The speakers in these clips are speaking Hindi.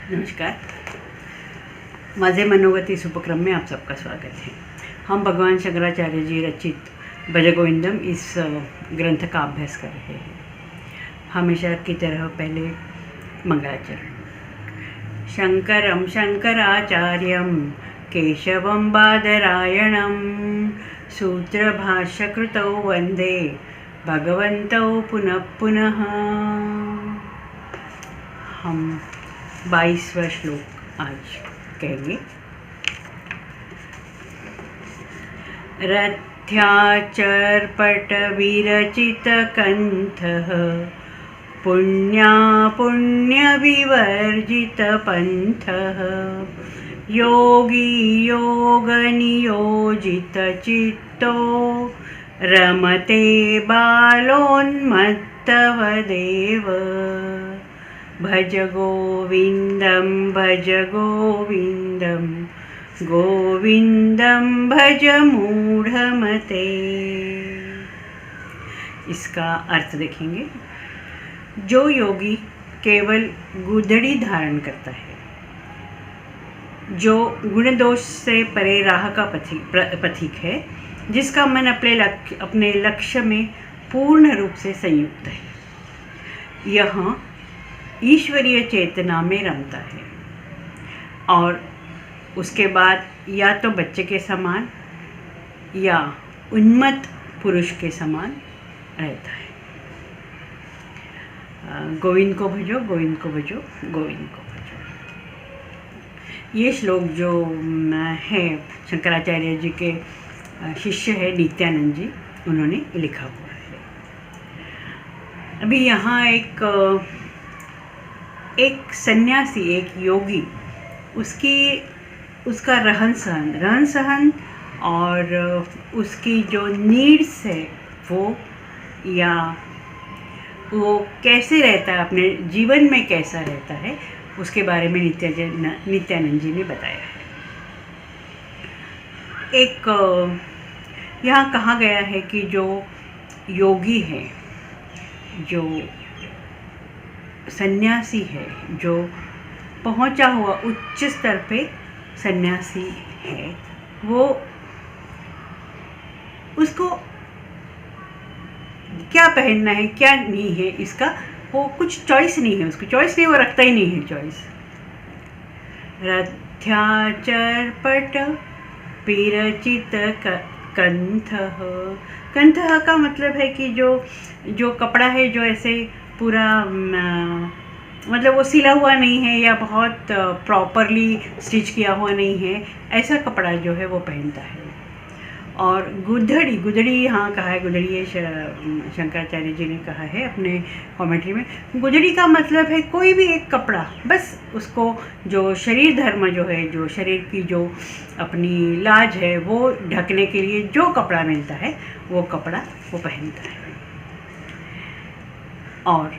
नमस्कार। माझे मनोगत इस उपक्रम में आप सबका स्वागत है। हम भगवान शंकराचार्य जी रचित भजगोविंदम इस ग्रंथ का अभ्यास कर रहे हैं। हमेशा की तरह पहले मंगलाचरण। शंकरं शंकराचार्यं केशवं बादरायणं सूत्रभाष्यकृतौ वंदे भगवन्तौ पुनः पुनः। हम 22वां श्लोक आज कहेंगे। रथ्याचर्पटविरचितकण्ठः पुण्यविवर्जितपन्थः योगी योगनियोजितचित्तो रमते बालोन्मत्तवदेव। भज गोविंदं गोविंदं भज मूढ़मते। इसका अर्थ देखेंगे। जो योगी केवल गुदड़ी धारण करता है, जो गुण दोष से परे राह का पथिक है, जिसका मन अपने लक्ष्य में पूर्ण रूप से संयुक्त है, यह ईश्वरीय चेतना में रमता है और उसके बाद या तो बच्चे के समान या उन्मत्त पुरुष के समान रहता है। गोविंद को भजो, गोविंद को भजो, गोविंद को भजो। ये श्लोक जो है शंकराचार्य जी के शिष्य है नित्यानंद जी, उन्होंने लिखा हुआ है। अभी यहाँ एक सन्यासी, एक योगी, उसका रहन सहन और उसकी जो नीड्स है वो कैसे रहता है, अपने जीवन में कैसा रहता है, उसके बारे में नित्यानंद जी ने बताया है। यहाँ कहा गया है कि जो योगी है, जो सन्यासी है, जो पहुंचा हुआ उच्च स्तर पे सन्यासी है, उसको क्या पहनना है क्या नहीं है, इसका वो कुछ चॉइस नहीं है। उसको चॉइस नहीं, वो रखता ही नहीं है चॉइस। रथ्याचर्पट विरचित कंठः। कंठः का मतलब है कि जो कपड़ा है, जो ऐसे पूरा मतलब वो सिला हुआ नहीं है या बहुत प्रॉपरली स्टिच किया हुआ नहीं है, ऐसा कपड़ा जो है वो पहनता है। और गुदड़ी यहाँ कहा है, गुदड़ी ये शंकराचार्य जी ने कहा है अपने कमेंट्री में। गुदड़ी का मतलब है कोई भी एक कपड़ा, बस उसको जो शरीर धर्म जो है, जो शरीर की जो अपनी लाज है, वो ढकने के लिए जो कपड़ा मिलता है वो कपड़ा वो पहनता है। और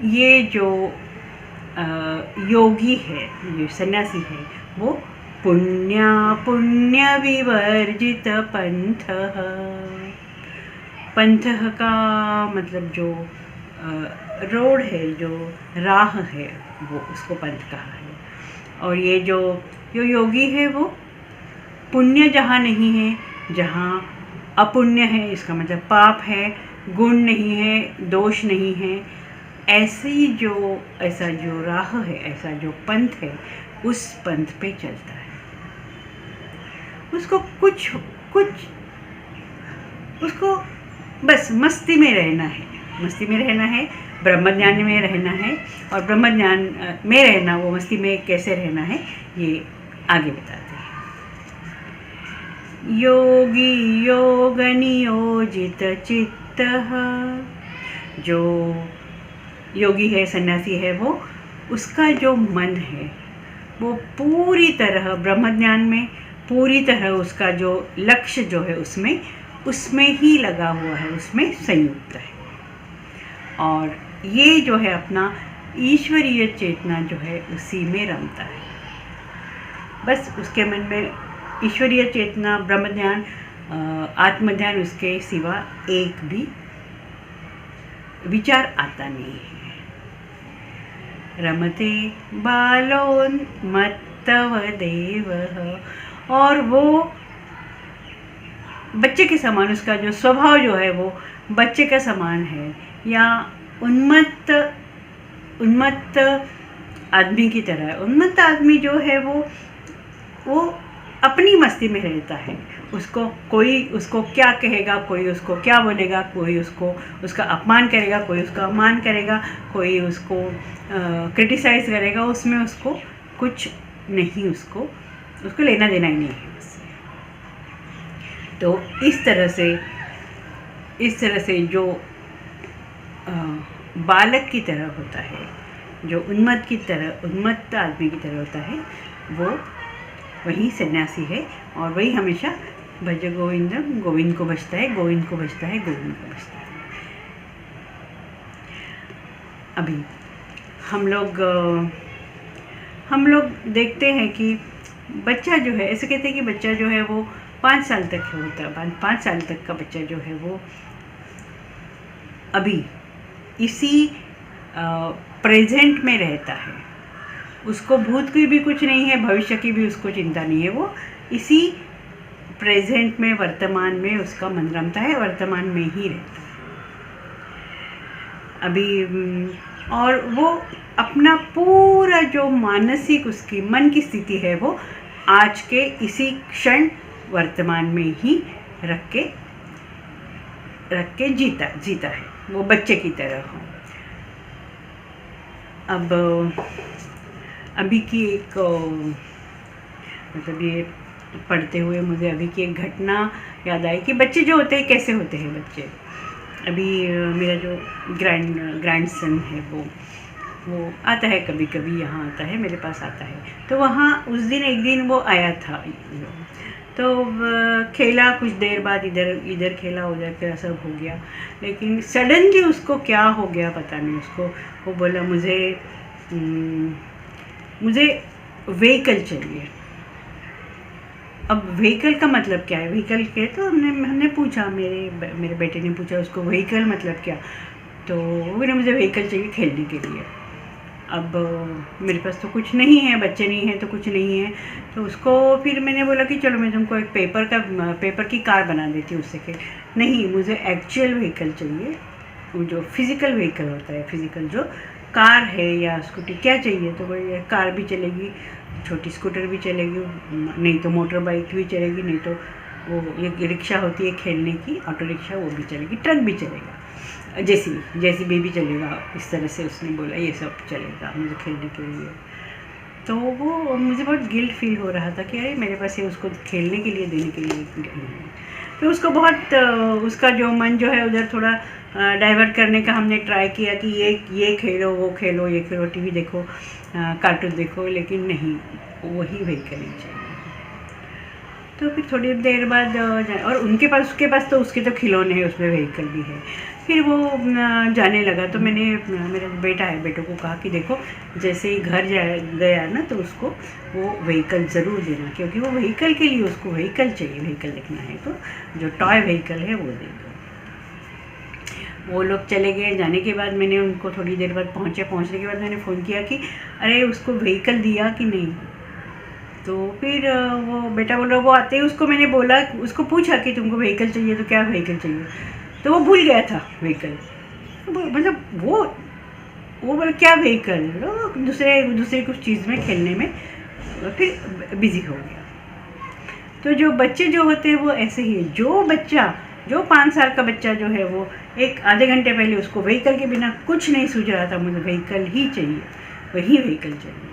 ये जो योगी है, ये सन्यासी है, वो पुण्य विवर्जित पंथः। पंथः का मतलब जो रोड है, जो राह है, वो उसको पंथ कहा है। और ये जो योगी है, वो पुण्य जहाँ नहीं है, जहाँ अपुण्य है, इसका मतलब पाप है, गुण नहीं है, दोष नहीं है, ऐसा जो राह है, ऐसा जो पंथ है, उस पंथ पे चलता है। उसको उसको बस मस्ती में रहना है, ब्रह्म ज्ञान में रहना है। और ब्रह्म ज्ञान में रहना, वो मस्ती में कैसे रहना है, ये आगे बताते हैं। योगी योग नियोजित चित्तः। जो योगी है, सन्यासी है, वो उसका जो मन है वो पूरी तरह ब्रह्म ज्ञान में, पूरी तरह उसका जो लक्ष्य जो है उसमें ही लगा हुआ है, उसमें संयुक्त है। और ये जो है अपना ईश्वरीय चेतना जो है उसी में रमता है। बस उसके मन में ईश्वरीय चेतना, ब्रह्म ध्यान, आत्मध्यान, उसके सिवा एक भी विचार आता नहीं है। रमते बालोन्मत्तव देवः। और वो बच्चे के समान, उसका जो स्वभाव जो है वो बच्चे का समान है, या उन्मत्त उन्मत्त आदमी की तरह। उन्मत्त आदमी जो है वो अपनी मस्ती में रहता है। उसको कोई उसको क्या कहेगा, कोई उसको क्या बोलेगा, कोई उसका अपमान करेगा, कोई उसका अपमान करेगा, कोई उसको क्रिटिसाइज करेगा, उसमें उसको कुछ नहीं, उसको लेना देना ही नहीं है उससे। तो इस तरह से जो बालक की तरह होता है, जो उन्मत्त आदमी की तरह होता है, वो वही सन्यासी है। और वही हमेशा भज गोविंदम, गोविंद को भजता है, गोविंद को भजता है, गोविंद को भजता है। अभी हम लोग देखते हैं कि बच्चा जो है, ऐसे कहते हैं कि बच्चा जो है वो 5 साल तक होता है। 5 साल तक का बच्चा जो है वो अभी इसी प्रेजेंट में रहता है। उसको भूत की भी कुछ नहीं है, भविष्य की भी उसको चिंता नहीं है। वो इसी प्रेजेंट में, वर्तमान में उसका मन रमता है, वर्तमान में ही रहता है अभी। और वो अपना पूरा जो मानसिक, उसकी मन की स्थिति है, वो आज के इसी क्षण वर्तमान में ही रख के जीता है, वो बच्चे की तरह हो। अब अभी की एक मतलब ये पढ़ते हुए मुझे अभी की एक घटना याद आई कि बच्चे जो होते हैं कैसे होते हैं बच्चे। अभी मेरा जो ग्रैंडसन है वो आता है, कभी कभी यहाँ आता है, मेरे पास आता है। तो वहाँ उस दिन एक दिन वो आया था, तो खेला कुछ देर बाद, इधर खेला, उधर खेला, सब हो गया। लेकिन सडनली उसको क्या हो गया पता नहीं, उसको वो बोला मुझे व्हीकल चाहिए। अब व्हीकल का मतलब क्या है? व्हीकल के तो हमने पूछा, मेरे बेटे ने पूछा उसको व्हीकल मतलब क्या, तो बोले मुझे व्हीकल चाहिए खेलने के लिए। अब मेरे पास तो कुछ नहीं है, बच्चे नहीं हैं तो कुछ नहीं है। तो उसको फिर मैंने बोला कि चलो मैं तुमको एक पेपर की कार बना देती हूँ उससे खेल। नहीं, मुझे एक्चुअल व्हीकल चाहिए, वो जो फिज़िकल व्हीकल होता है, फिज़िकल जो कार है या स्कूटी, क्या चाहिए? तो बोले कार भी चलेगी, छोटी स्कूटर भी चलेगी, नहीं तो मोटर बाइक भी चलेगी, नहीं तो वो एक रिक्शा होती है खेलने की, ऑटो रिक्शा, वो भी चलेगी, ट्रक भी चलेगा, जेसीबी भी चलेगा। इस तरह से उसने बोला ये सब चलेगा मुझे खेलने के लिए। तो वो मुझे बहुत गिल्ट फील हो रहा था कि अरे मेरे पास ये उसको खेलने के लिए देने के लिए। तो उसको बहुत उसका जो मन जो है उधर थोड़ा डाइवर्ट करने का हमने ट्राई किया कि ये खेलो, वो खेलो, ये खेलो, टीवी देखो, कार्टून देखो, लेकिन नहीं, वही व्हीकल ही चाहिए। तो फिर थोड़ी देर बाद और उसके पास तो उसके तो खिलौने हैं, उसमें व्हीकल भी है। फिर वो जाने लगा। तो मैंने मेरा बेटा है, बेटों को कहा कि देखो जैसे ही घर गया ना तो उसको वो व्हीकल ज़रूर देना, क्योंकि वो व्हीकल के लिए उसको व्हीकल चाहिए, व्हीकल देखना है तो जो टॉय व्हीकल है वो दे दो। वो लोग चले गए। जाने के बाद मैंने उनको थोड़ी देर बाद पहुँचने के बाद मैंने फ़ोन किया कि अरे उसको व्हीकल दिया कि नहीं। तो फिर वो बेटा बोल रहा, वो आते ही उसको मैंने बोला, उसको पूछा कि तुमको व्हीकल चाहिए तो क्या व्हीकल चाहिए, तो वो भूल गया था व्हीकल। मतलब वो बोला क्या व्हीकल, दूसरे कुछ चीज़ में खेलने में फिर बिज़ी हो गया। तो जो बच्चे जो होते हैं वो ऐसे ही है। जो 5 साल का बच्चा जो है वो एक आधे घंटे पहले उसको व्हीकल के बिना कुछ नहीं सूझ रहा था, मुझे व्हीकल ही चाहिए, वही व्हीकल चाहिए।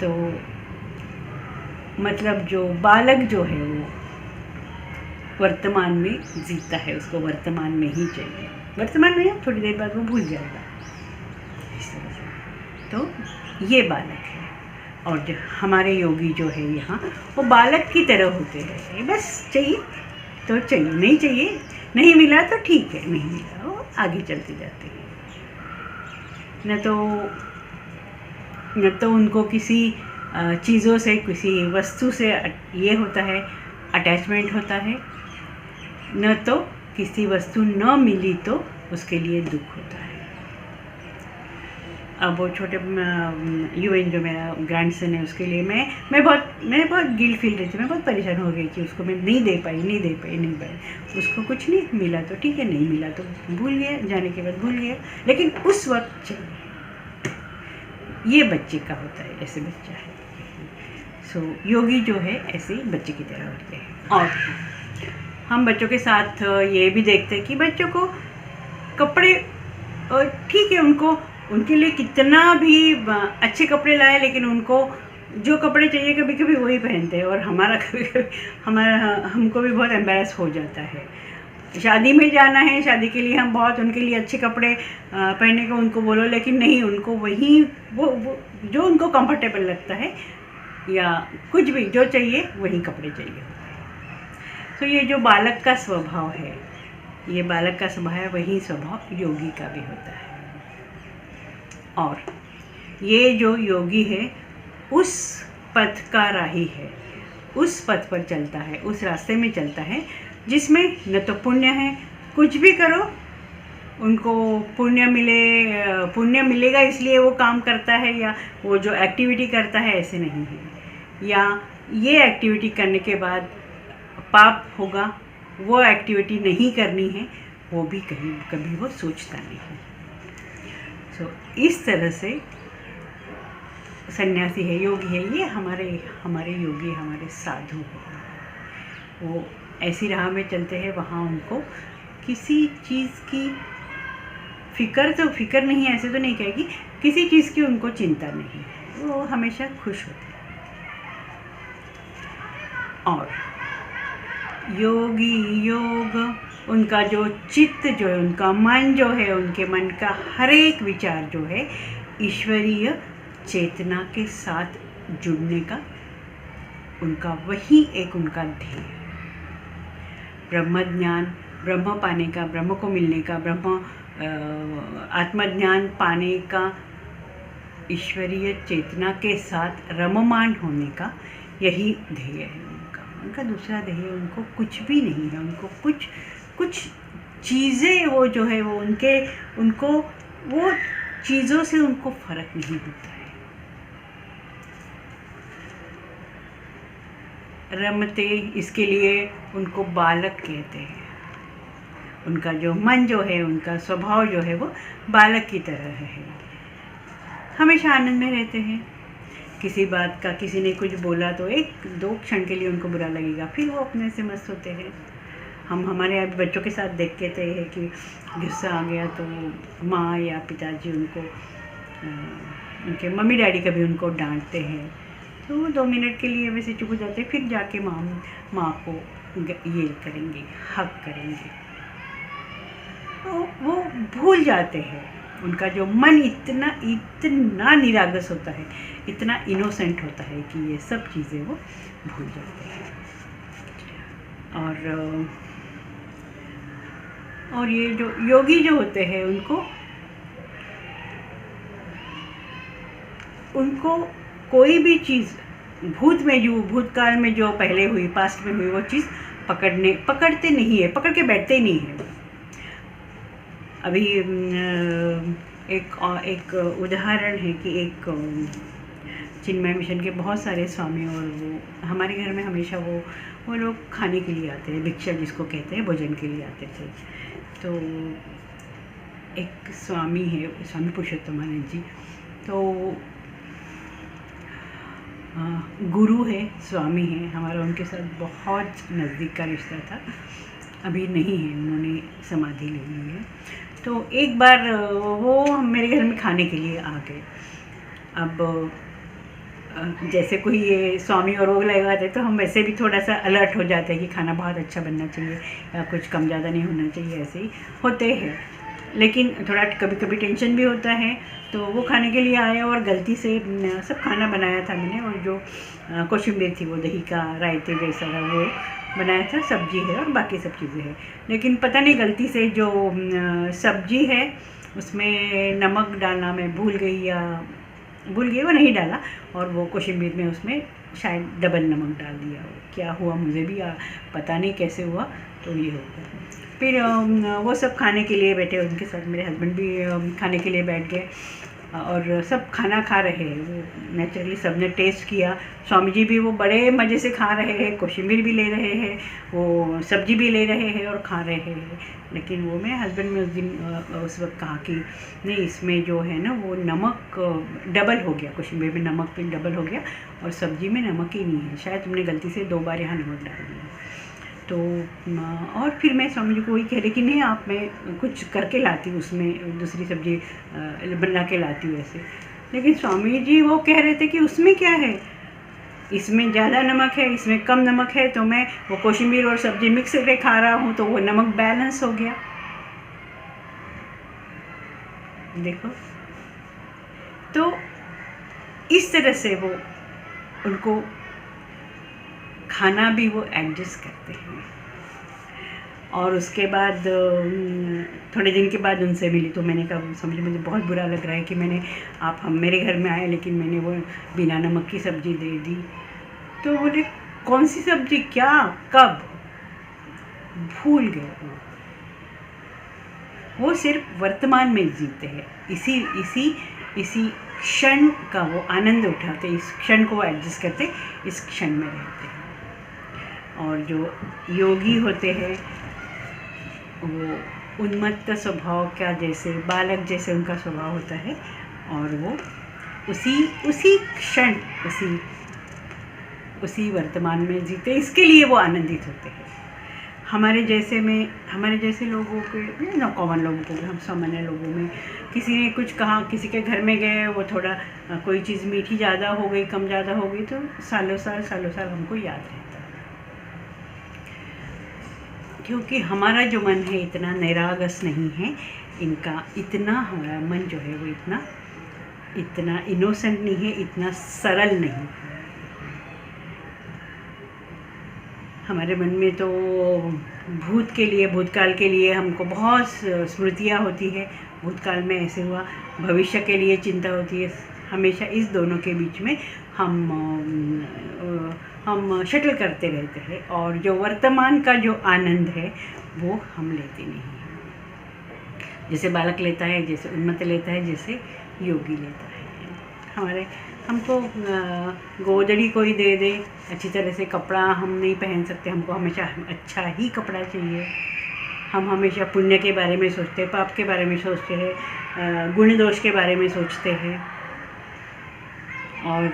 तो मतलब जो बालक जो है वो वर्तमान में जीता है, उसको वर्तमान में ही चाहिए। वर्तमान में थोड़ी देर बाद वो भूल जाएगा, इस तरह से। तो ये बालक है। और जो हमारे योगी जो है यहाँ, वो बालक की तरह होते हैं। बस चाहिए तो चाहिए, नहीं चाहिए, नहीं मिला तो ठीक है, नहीं मिला वो आगे चलते जाते हैं। न तो उनको किसी चीज़ों से, किसी वस्तु से ये होता है, अटैचमेंट होता है, न तो किसी वस्तु न मिली तो उसके लिए दुख होता है। अब वो छोटे यूएन जो मेरा ग्रैंडसन है उसके लिए मैं बहुत गिल्ट फील रही थी, मैं बहुत परेशान हो गई थी, उसको मैं नहीं दे पाई। उसको कुछ नहीं मिला तो ठीक है, नहीं मिला तो भूल गया, जाने के बाद भूल गया, लेकिन उस वक्त चाहिए। ये बच्चे का होता है, ऐसे बच्चा है। सो योगी जो है ऐसे बच्चे की तरह होते हैं। और हम बच्चों के साथ ये भी देखते हैं कि बच्चों को कपड़े ठीक है, उनके लिए कितना भी अच्छे कपड़े लाए, लेकिन उनको जो कपड़े चाहिए कभी कभी वही पहनते हैं, और हमको भी बहुत एम्बैरस हो जाता है। शादी में जाना है, शादी के लिए हम बहुत उनके लिए अच्छे कपड़े पहनने को उनको बोलो, लेकिन नहीं, उनको वही वो जो उनको कंफर्टेबल लगता है या कुछ भी जो चाहिए वही कपड़े चाहिए। तो ये जो बालक का स्वभाव है, ये बालक का स्वभाव है, वही स्वभाव योगी का भी होता है। और ये जो योगी है उस पथ का राही है, उस पथ पर चलता है, उस रास्ते में चलता है जिसमें न तो पुण्य है, कुछ भी करो उनको पुण्य मिलेगा इसलिए वो काम करता है, या वो जो एक्टिविटी करता है ऐसे नहीं है, या ये एक्टिविटी करने के बाद पाप होगा, वो एक्टिविटी नहीं करनी है, वो भी कभी वो सोचता नहीं है। सो इस तरह से सन्यासी है, योगी है, ये हमारे योगी, हमारे साधु हैं। वो ऐसी राह में चलते हैं, वहाँ उनको किसी चीज़ की फिक्र नहीं है, ऐसे तो नहीं कहेगी, किसी चीज़ की उनको चिंता नहीं है, वो हमेशा खुश होते हैं। और योग उनका जो चित्त जो है, उनका मन जो है, उनके मन का हर एक विचार जो है ईश्वरीय चेतना के साथ जुड़ने का, उनका वही एक उनका ध्येय, ब्रह्म ज्ञान, ब्रह्म पाने का, ब्रह्म को मिलने का, आत्मज्ञान पाने का, ईश्वरीय चेतना के साथ रममान होने का यही ध्येय है उनका दूसरा ध्येय उनको कुछ भी नहीं है। उनको कुछ चीज़ें वो जो है वो उनको वो चीज़ों से उनको फर्क नहीं होता है। रमते इसके लिए उनको बालक कहते हैं। उनका जो मन जो है, उनका स्वभाव जो है वो बालक की तरह है, हमेशा आनंद में रहते हैं। किसी बात का किसी ने कुछ बोला तो एक दो क्षण के लिए उनको बुरा लगेगा, फिर वो अपने से मस्त होते हैं। हम हमारे यहाँ बच्चों के साथ देखते हैं कि गुस्सा आ गया तो माँ या पिताजी उनको उनके मम्मी डैडी कभी उनको डांटते हैं तो वो 2 मिनट के लिए वैसे चुप हो जाते हैं, फिर जाके माँ को ये करेंगे, हक करेंगे, तो वो भूल जाते हैं। उनका जो मन इतना निरागस होता है, इतना इनोसेंट होता है कि ये सब चीज़ें वो भूल जाते हैं। और ये जो योगी जो होते हैं उनको कोई भी चीज़ भूतकाल में जो पहले हुई, पास्ट में हुई, वो चीज़ पकड़ते नहीं है, पकड़ के बैठते ही नहीं है। अभी एक उदाहरण है कि एक चिन्मय मिशन के बहुत सारे स्वामी, और वो हमारे घर में हमेशा वो लोग खाने के लिए आते हैं, भिक्षा जिसको कहते हैं, भोजन के लिए आते थे। तो एक स्वामी है, स्वामी पुरुषोत्तमानंद जी, तो गुरु है, स्वामी है हमारा, उनके साथ बहुत नज़दीक का रिश्ता था। अभी नहीं है, उन्होंने समाधि ले ली है। तो एक बार वो मेरे घर में खाने के लिए आ गए। अब जैसे कोई ये स्वामी और रोग लगाते तो हम वैसे भी थोड़ा सा अलर्ट हो जाते हैं कि खाना बहुत अच्छा बनना चाहिए या कुछ कम ज़्यादा नहीं होना चाहिए, ऐसे ही होते हैं। लेकिन थोड़ा कभी कभी टेंशन भी होता है। तो वो खाने के लिए आए और गलती से सब खाना बनाया था मैंने, और जो कोशिम्बीर थी वो दही का रायते जैसा था वो बनाया था, सब्जी है और बाकी सब चीज़ें हैं। लेकिन पता नहीं गलती से जो सब्जी है उसमें नमक डालना मैं भूल गई, वो नहीं डाला, और वो कोशिम्बीर में उसमें शायद डबल नमक डाल दिया। क्या हुआ मुझे भी पता नहीं कैसे हुआ, तो ये हो गया। फिर वो सब खाने के लिए बैठे, उनके साथ मेरे हस्बैंड भी खाने के लिए बैठ गए। और सब खाना खा रहे हैं। वो नेचुरली सबने टेस्ट किया। स्वामी जी भी वो बड़े मज़े से खा रहे हैं, कोशिम्बीर भी ले रहे हैं, वो सब्जी भी ले रहे हैं और खा रहे हैं। लेकिन वो मेरे हस्बैंड ने उस दिन उस वक्त कहा कि नहीं, इसमें जो है ना वो नमक डबल हो गया, कोशिम्बीर में नमक भी डबल हो गया और सब्जी में नमक ही नहीं है, शायद तुमने गलती से 2 बार यहाँ नमक डाल दिया। तो और फिर मैं स्वामी जी को वही कह रही कि नहीं, आप मैं कुछ करके लाती हूँ, उसमें दूसरी सब्जी बना के लाती हूँ ऐसे। लेकिन स्वामी जी वो कह रहे थे कि उसमें क्या है, इसमें ज़्यादा नमक है, इसमें कम नमक है, तो मैं वो कोशिम्बीर और सब्जी मिक्स करके खा रहा हूँ तो वो नमक बैलेंस हो गया। देखो, तो इस तरह से वो उनको खाना भी वो एडजस्ट करते हैं। और उसके बाद थोड़े दिन के बाद उनसे मिली तो मैंने कहा, समझो मुझे बहुत बुरा लग रहा है कि आप हम मेरे घर में आए लेकिन मैंने वो बिना नमक की सब्ज़ी दे दी। तो बोले, कौन सी सब्ज़ी, क्या, कब? भूल गए वो सिर्फ वर्तमान में जीते हैं, इसी क्षण का वो आनंद उठाते, इस क्षण को एडजस्ट करते, इस क्षण में रहते हैं। और जो योगी होते हैं वो उन्मत्त स्वभाव का, जैसे बालक जैसे उनका स्वभाव होता है, और वो उसी क्षण उसी वर्तमान में जीते, इसके लिए वो आनंदित होते हैं। हमारे जैसे लोगों के ना, कॉमन लोगों को, हम सामान्य लोगों में किसी ने कुछ कहा, किसी के घर में गए, वो थोड़ा कोई चीज़ मीठी ज़्यादा हो गई, कम ज़्यादा हो गई, तो सालों साल हमको याद रहता है। क्योंकि हमारा जो मन है इतना निरागस नहीं है, इनका इतना, हमारा मन जो है वो इतना इनोसेंट नहीं है, इतना सरल नहीं है। हमारे मन में तो भूतकाल के लिए हमको बहुत स्मृतियाँ होती है, भूतकाल में ऐसे हुआ, भविष्य के लिए चिंता होती है। हमेशा इस दोनों के बीच में हम शटल करते रहते हैं, और जो वर्तमान का जो आनंद है वो हम लेते नहीं हैं। जैसे बालक लेता है, जैसे उन्मत्त लेता है, जैसे योगी लेता है। हमको गोदड़ी कोई दे दे, अच्छी तरह से कपड़ा हम नहीं पहन सकते, हमको हमेशा अच्छा ही कपड़ा चाहिए। हम हमेशा पुण्य के बारे में सोचते हैं, पाप के बारे में सोचते हैं, गुण दोष के बारे में सोचते हैं, और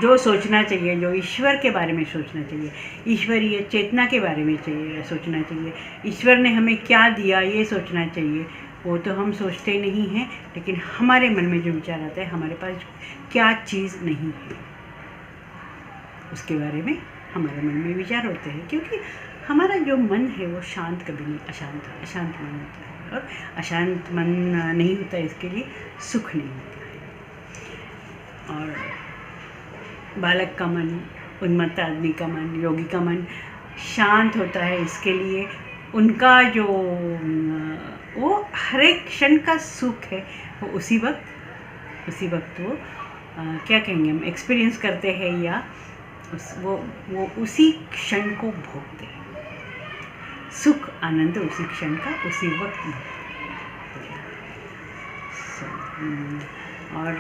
जो सोचना चाहिए, जो ईश्वर के बारे में सोचना चाहिए, ईश्वरीय चेतना के बारे में सोचना चाहिए, ईश्वर ने हमें क्या दिया ये सोचना चाहिए, वो तो हम सोचते नहीं हैं। लेकिन हमारे मन में जो विचार आता है, हमारे पास क्या चीज़ नहीं है, उसके बारे में हमारे मन में विचार होते हैं। क्योंकि हमारा जो मन है वो शांत कभी नहीं, अशांत मन होता है, और अशांत मन नहीं होता, इसके लिए सुख नहीं होता है। और बालक का मन, उन्मत्त आदमी का मन, योगी का मन शांत होता है, इसके लिए उनका जो वो हर एक क्षण का सुख है, वो उसी वक्त वो क्या कहेंगे हम, एक्सपीरियंस करते हैं, या वो उसी क्षण को भोगते हैं। सुख आनंद उसी क्षण का, उसी वक्त भोगते हैं। और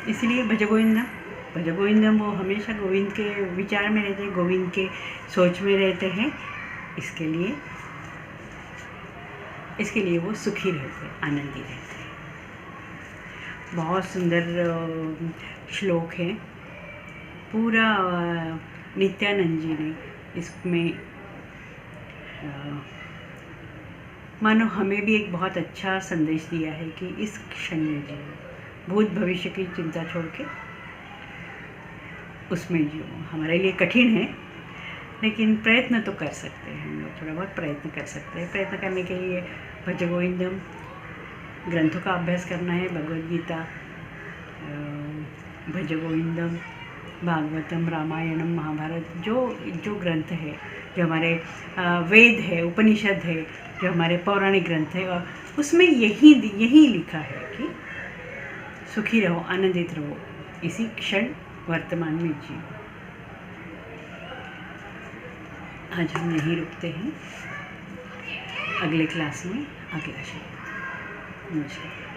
इसलिए भज गोविंदम वो हमेशा गोविंद के विचार में रहते हैं, गोविंद के सोच में रहते हैं। इसके लिए वो सुखी रहते हैं, आनंदी रहते हैं। बहुत सुंदर श्लोक है, पूरा नित्यानंद जी ने इसमें मानो हमें भी एक बहुत अच्छा संदेश दिया है कि इस क्षण में जियो, भूत भविष्य की चिंता छोड़ के उसमें जियो। हमारे लिए कठिन है, लेकिन प्रयत्न तो कर सकते हैं, हम लोग थोड़ा बहुत प्रयत्न कर सकते हैं। प्रयत्न करने के लिए भज गोविंदम ग्रंथों का अभ्यास करना है, भगवद गीता, भज गोविंदम, भागवतम, रामायणम, महाभारत, जो ग्रंथ है, जो हमारे वेद है, उपनिषद है, जो हमारे पौराणिक ग्रंथ है, और उसमें यही लिखा है कि सुखी रहो, आनंदित रहो, इसी क्षण वर्तमान में जियो। आज हम यहीं रुकते हैं, अगले क्लास में अगला शब्द। नमस्कार।